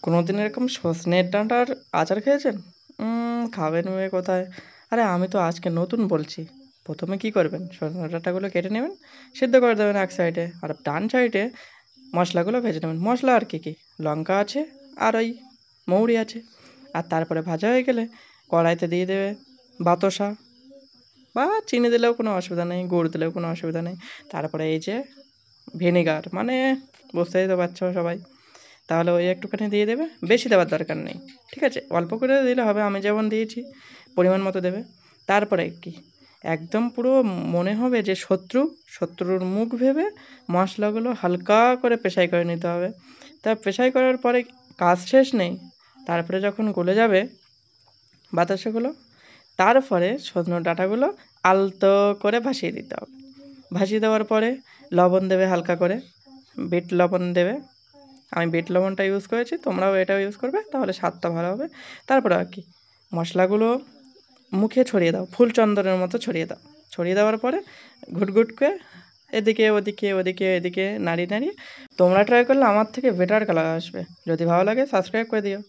কোনোদিন এরকম সজনের ডাঁটার আচার খেয়েছেন? খাবেন কোথায়? আরে আমি তো আজকে নতুন বলছি। ১ম এ কি করবেন? সজনের ডাঁটাগুলো কেটে নেবেন, সিদ্ধ করে দেবেন এক সাইডে। আর ডান সাইডে মসলাগুলো ভেজে নেবেন। মসলা আর কি? লঙ্কা আছে আর ওই মৌরি আছে। আর তারপরে ভাজা হয়ে গেলে কড়াইতে দিয়ে দেবে বাতাসা বা চিনি দিলেও কোনো অসুবিধা নেই, গুড় দিলেও কোনো অসুবিধা নেই। তারপরে এই যে ভিনেগার মানে বুঝতেই তো পারছো সবাই। তাহলে ওই একটুখানি দিয়ে দেবে, বেশি দেওয়ার দরকার নেই। ঠিক আছে? অল্প করে দিলে হবে, আমি যেমন দিয়েছি পরিমাণ মতো দেবে। তারপরে কি একদম পুরো মনে হবে যে শত্রুর মুখ ভেবে মশলাগুলো হালকা করে পেশাই করে নিতে হবে। তা পেশাই করার পরে কাজ শেষ নেই। তারপরে যখন গলে যাবে বাতাসাগুলো, তারপরে সজনে ডাঁটাগুলো আলতো করে ভাসিয়ে দিতে হবে। ভাসিয়ে দেওয়ার পরে লবণ দেবে হালকা করে, বিট লবণ দেবে। আমি বিট লবণটা ইউজ করেছি, তোমরাও এটাও ইউজ করবে, তাহলে স্বাদটা ভালো হবে। তারপরে আর কি মশলাগুলো মুখে ছড়িয়ে দাও, ফুল চন্দনের মতো ছড়িয়ে দাও। ছড়িয়ে দেওয়ার পরে ঘুটঘুট করে এদিকে ওদিকে ওদিকে এদিকে নাড়িয়ে নাড়িয়ে তোমরা ট্রাই করলে আমার থেকে বেটার কালার আসবে। যদি ভালো লাগে সাবস্ক্রাইব করে দিও।